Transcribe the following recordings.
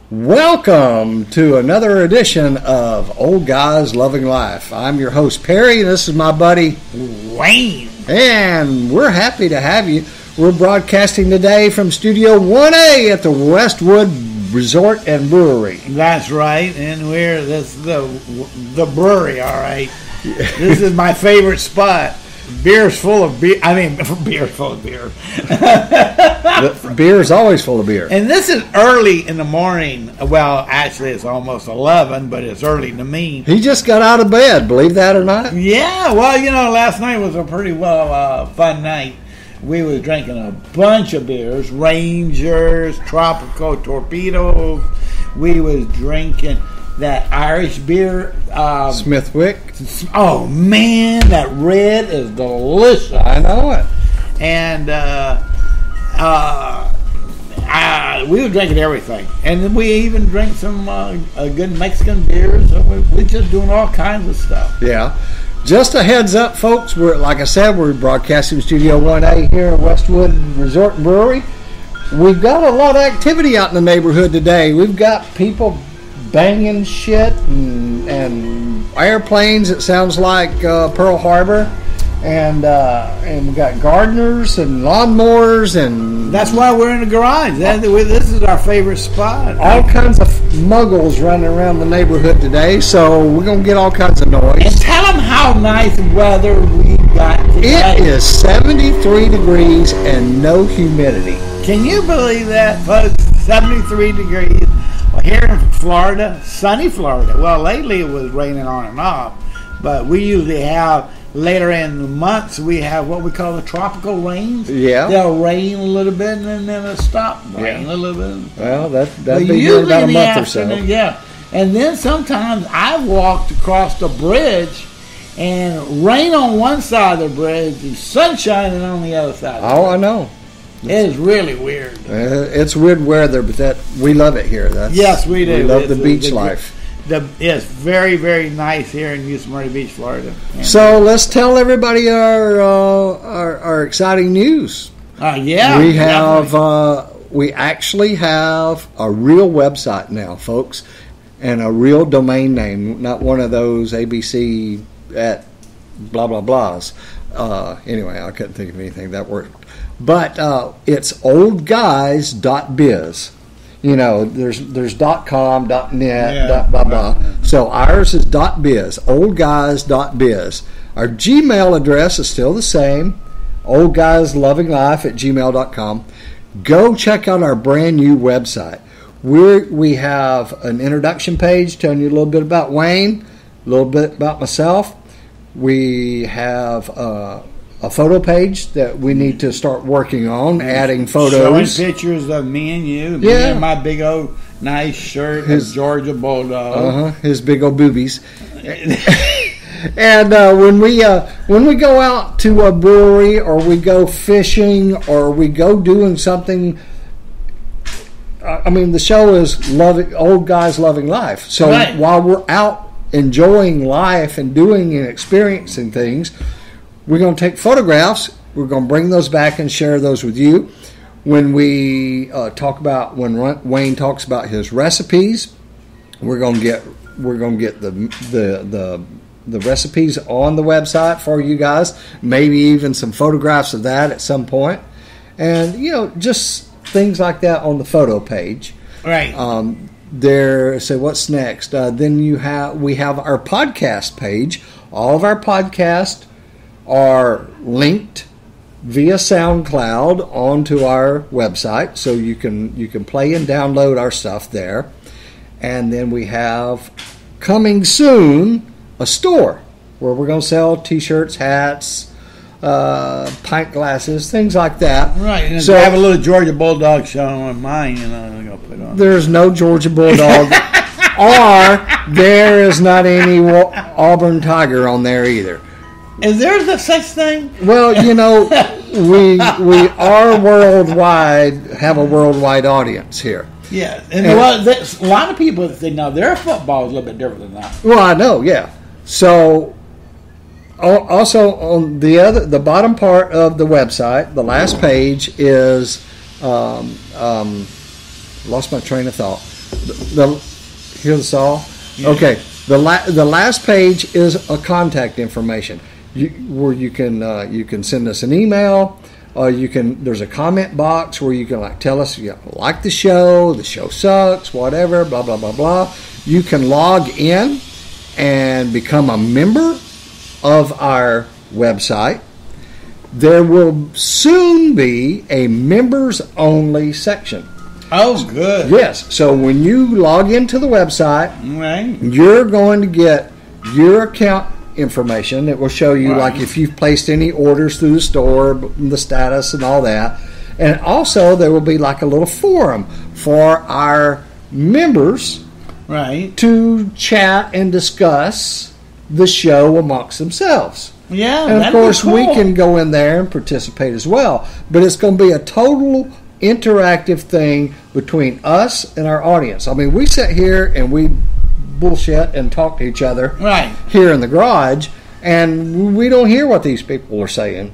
Welcome to another edition of Old Guys Loving Life. I'm your host, Perry, and this is my buddy, Wayne. And we're happy to have you. We're broadcasting today from Studio 1A at the Westwood Resort and Brewery. That's right, and this is the brewery, all right. This is my favorite spot. Beer's full of beer. Beer's full of beer. The beer is always full of beer. And this is early in the morning. Well, actually, it's almost 11, but it's early to me. He just got out of bed, believe that or not? Yeah, well, last night was a pretty fun night. We was drinking a bunch of beers, Rangers, Tropical Torpedoes. We was drinking that Irish beer. Smithwick. Oh, man, that red is delicious. I know it. And we were drinking everything. And then we even drank some good Mexican beers. So we're just doing all kinds of stuff. Yeah. Just a heads up, folks. Like I said, we're broadcasting Studio 1A here at Westwood Resort and Brewery. We've got a lot of activity out in the neighborhood today. We've got people banging shit and airplanes, it sounds like Pearl Harbor, and we've got gardeners and lawnmowers, and that's why we're in the garage. This is our favorite spot. All kinds of muggles running around the neighborhood today, so we're going to get all kinds of noise. And tell them how nice weather we got today. It is 73 degrees and no humidity. Can you believe that, folks? 73 degrees. Here in Florida, sunny Florida. Well, lately it was raining on and off, but we usually have later in the months we have what we call the tropical rains. Yeah, they'll rain a little bit and then it'll stop rain a little bit. Well, that'd be here about a month or so. Yeah, and then sometimes I walked across the bridge and rain on one side of the bridge and sun shining on the other side. Oh, I know. It is really weird. It's weird weather, but we love it here. Yes, we do. We love the beach life. It's very, very nice here in Yosemite Beach, Florida. So let's tell everybody our exciting news. Yeah, we have we actually have a real website now, folks, and a real domain name, not one of those ABC at blah blah blahs. Anyway, I couldn't think of anything that worked. But it's oldguys.biz. There's .com, .net, blah blah. So ours is .biz, oldguys.biz. Our Gmail address is still the same, oldguyslovinglife@gmail.com. Go check out our brand new website. We have an introduction page telling you a little bit about Wayne, a little bit about myself. We have a photo page that we need to start working on, adding photos. Showing pictures of me and you. Me and my big old nice shirt, his Georgia Bulldog. His big old boobies. And when we go out to a brewery or we go fishing or we go doing something, the show is Old Guys Loving Life. So while we're out enjoying life and doing and experiencing things, we're going to take photographs. We're going to bring those back and share those with you. When we when Wayne talks about his recipes, we're going to get the recipes on the website for you guys. Maybe even some photographs of that at some point, and just things like that on the photo page. Right. So what's next? Then we have our podcast page. All of our podcasts are linked via SoundCloud onto our website, so you can play and download our stuff there. And then we have coming soon a store where we're going to sell T-shirts, hats, pint glasses, things like that. Right. And so I have a little Georgia Bulldog show on mine, I'm going to put on. There's no Georgia Bulldog, or there is not any Auburn Tiger on there either. Is there such thing? Well, we are worldwide, have a worldwide audience here. Yeah, and a lot of people think now their football is a little bit different than that. Well, I know, yeah. So, also on the bottom part of the website, the last page is lost my train of thought. Here's the saw. Yeah. Okay. The last page is a contact information where you can send us an email. There's a comment box where you can tell us you like the show sucks, whatever, blah blah blah blah. You can log in and become a member of our website. There will soon be a members only section. Oh, good. Yes. So when you log into the website, Right. you're going to get your account information. It will show you Right. if you've placed any orders through the store, the status and all that. And also there will be a little forum for our members Right. to chat and discuss the show amongst themselves. Yeah. And of that'd be course, we cool. can go in there and participate as well. But it's going to be a total interactive thing between us and our audience. I mean, we sit here and we bullshit and talk to each other Right. here in the garage, and we don't hear what these people are saying,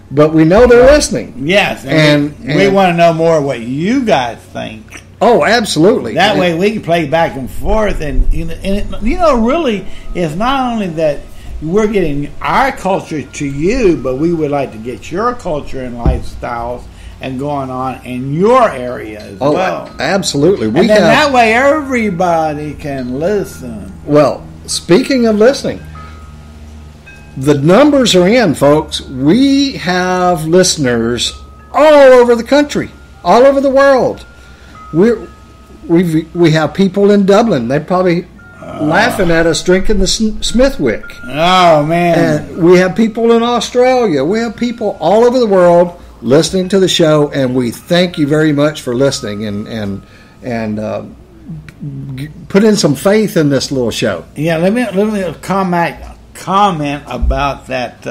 but we know they're listening. Yes. And we want to know more what you guys think. Oh, absolutely. That way we can play back and forth, and really, it's not only that we're getting our culture to you, but we would like to get your culture and lifestyles and going on in your area as well. Absolutely. And then that way everybody can listen. Well, speaking of listening, the numbers are in, folks. We have listeners all over the country, all over the world. We have people in Dublin. They're probably laughing at us drinking the Smithwick. Oh, man. And we have people in Australia. We have people all over the world listening to the show, and we thank you very much for listening and put in some faith in this little show. Yeah, let me comment about that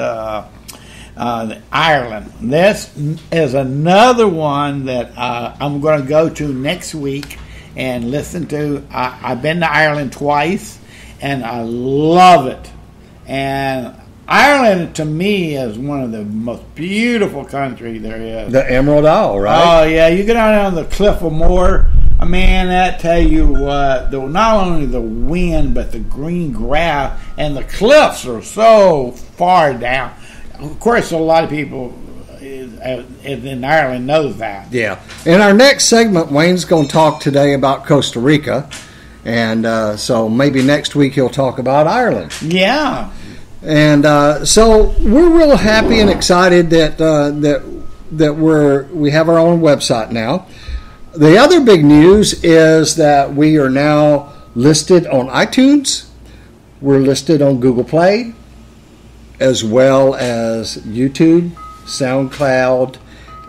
Ireland. This is another one that I'm going to go to next week and listen to. I've been to Ireland twice, and I love it. And Ireland, to me, is one of the most beautiful countries there is. The Emerald Isle, right? Oh, yeah. You get out on the Cliff of Moher, man, that tell you what, not only the wind, but the green grass, and the cliffs are so far down. Of course, a lot of people in Ireland knows that. Yeah. In our next segment, Wayne's going to talk today about Costa Rica, and so maybe next week he'll talk about Ireland. Yeah. And so we're real happy and excited that we have our own website now. The other big news is that we are now listed on iTunes. We're listed on Google Play, as well as YouTube, SoundCloud,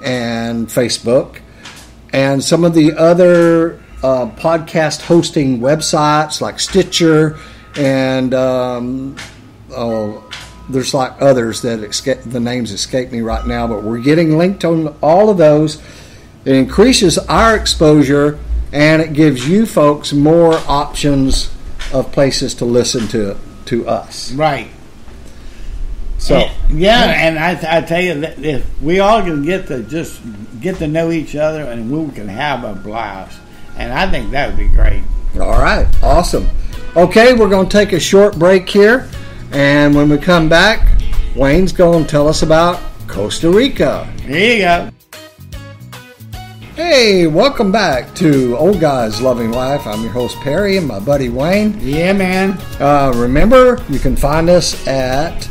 and Facebook, and some of the other podcast hosting websites like Stitcher and there's others that the names escape me right now, but we're getting linked on all of those. It increases our exposure, and it gives you folks more options of places to listen to us. Right. So and I tell you that if we all can get to know each other, and we can have a blast, and I think that would be great. All right, awesome. Okay, we're going to take a short break here, and when we come back, Wayne's going to tell us about Costa Rica. Here you go. Hey, welcome back to Old Guys Loving Life. I'm your host, Perry, and my buddy, Wayne. Yeah, man. Remember, you can find us at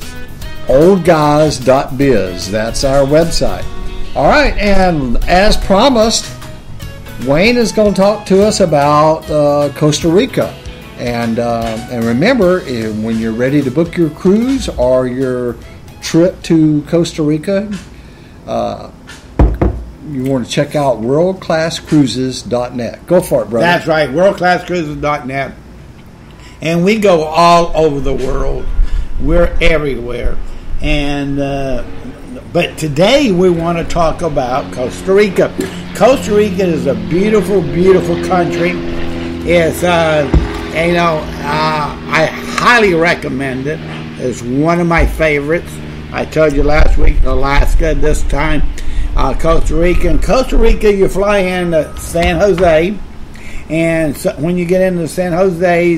oldguys.biz. That's our website. All right, and as promised, Wayne is going to talk to us about Costa Rica. And remember, when you're ready to book your cruise or your trip to Costa Rica, you want to check out worldclasscruises.net. Go for it, brother. That's right, worldclasscruises.net. And we go all over the world. We're everywhere. And but today we want to talk about Costa Rica. Costa Rica is a beautiful, beautiful country. It's I highly recommend it. It's one of my favorites. I told you last week, Alaska. This time, Costa Rica. In Costa Rica, you fly into San Jose, And so when you get into San Jose,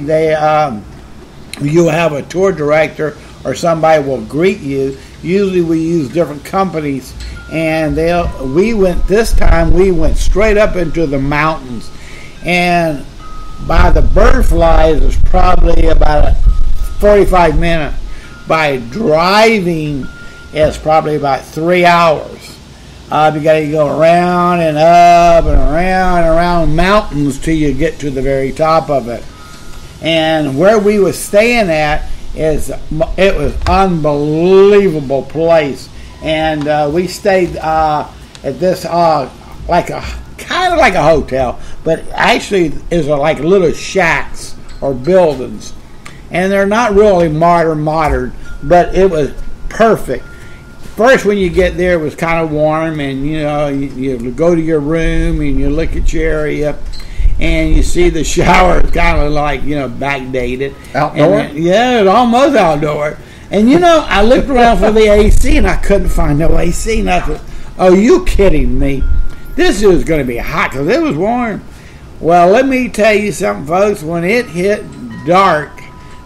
you'll have a tour director or somebody will greet you. Usually we use different companies, and we went straight up into the mountains, and by the bird flies it's probably about 45 minutes. By driving it's probably about 3 hours. You got to go around and up and around mountains till you get to the very top of it. And where we was staying at it was unbelievable place. And we stayed at this like a kind of like a hotel, but actually is like little shacks or buildings, and they're not really modern, but it was perfect. First, when you get there, it was kind of warm, and you go to your room and you look at your area, and you see the shower is kind of like backdated. Outdoor? Yeah, it's almost outdoor. And I looked around for the AC and I couldn't find no AC. And I thought, "Oh, you kidding me? This is going to be hot," because it was warm. Well, let me tell you something, folks. When it hit dark,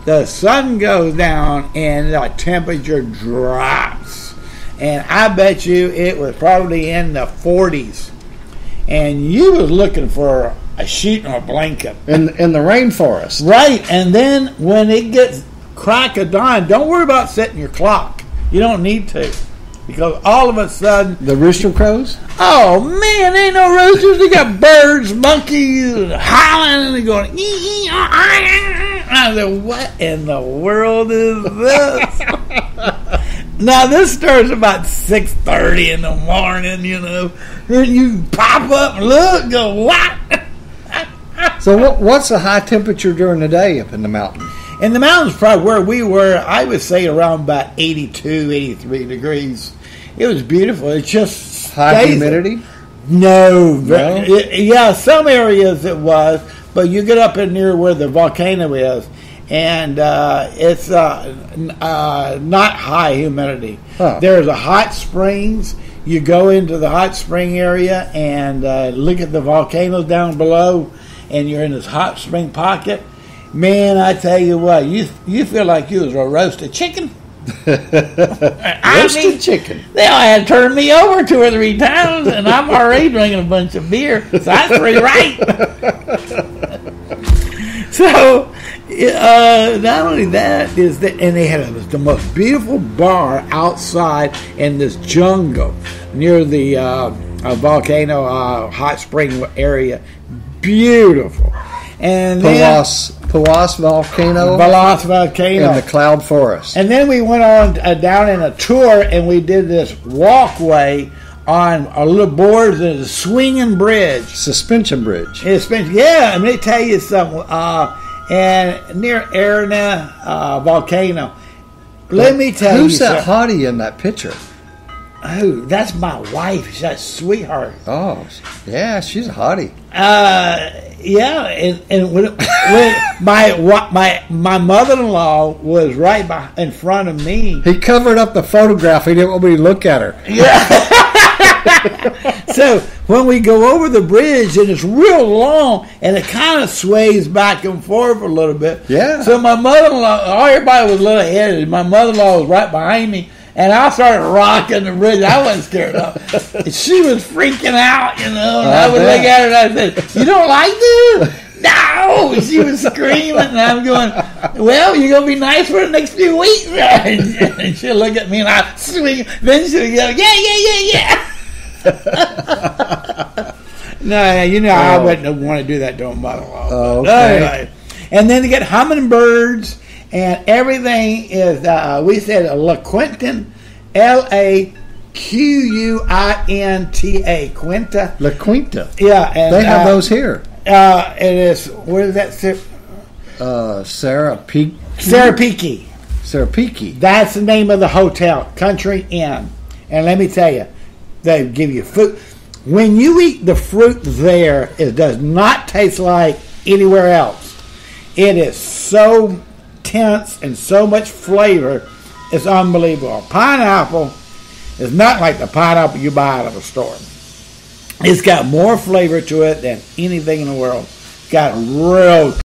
the sun goes down and the temperature drops. And I bet you it was probably in the 40s. And you was looking for a sheet or a blanket. In the rainforest. Right. And then when it gets crack of dawn, don't worry about setting your clock. You don't need to. Because all of a sudden... The rooster crows? Oh, man, ain't no roosters. They got birds, monkeys, howling, and they're going... I said, what in the world is this? Now, this starts about 6:30 in the morning, Then you pop up and look, go, what? So what's the high temperature during the day up in the mountains? In the mountains, probably where we were, I would say around about 82, 83 degrees. It was beautiful. It just high humidity? No. Yeah, some areas it was, but you get up in near where the volcano is, and it's not high humidity. Huh. There's a hot springs. You go into the hot spring area and look at the volcanoes down below, and you're in this hot spring pocket. Man, I tell you what, you feel like you was a roasted chicken. Roasted chicken. They all had to turn me over 2 or 3 times, and I'm already drinking a bunch of beer, so that's pretty right. So, not only that, and they had the most beautiful bar outside in this jungle near the volcano hot spring area. Beautiful. And Pawas volcano. Pawas volcano. In the cloud forest. And then we went on down in a tour, and we did this walkway on a little boards and a swinging bridge. Suspension bridge. Yeah, and let me tell you something. And near Arena volcano. Let me tell you who's that hottie in that picture? Oh, that's my wife. She's a sweetheart. Oh, yeah, she's a hottie. Yeah, and when my mother-in-law was right in front of me. He covered up the photograph. He didn't want me to look at her. Yeah. So when we go over the bridge, and it's real long, and it kind of sways back and forth a little bit. Yeah. So my mother-in-law, everybody was a little ahead. My mother-in-law was right behind me. And I started rocking the bridge. I wasn't scared of. She was freaking out, And I would look at her and I said, "You don't like this?" No! She was screaming, and I'm going, "Well, you're going to be nice for the next few weeks." And she'll look at me, and I swing. Then she'll go, "Yeah." No, I wouldn't want to do that to a mother-in-law. Oh, okay. Anyway. And then to get hummingbirds. And everything is, we said La Quinta, Laquinta. Quinta. La Quinta. Yeah. And, they have those here. It is, where is that? Sarapeque. Sarapeque. That's the name of the hotel, Country Inn. And let me tell you, they give you food. When you eat the fruit there, it does not taste like anywhere else. It is so intense and so much flavor, it's unbelievable. Pineapple is not like the pineapple you buy out of a store. It's got more flavor to it than anything in the world. got real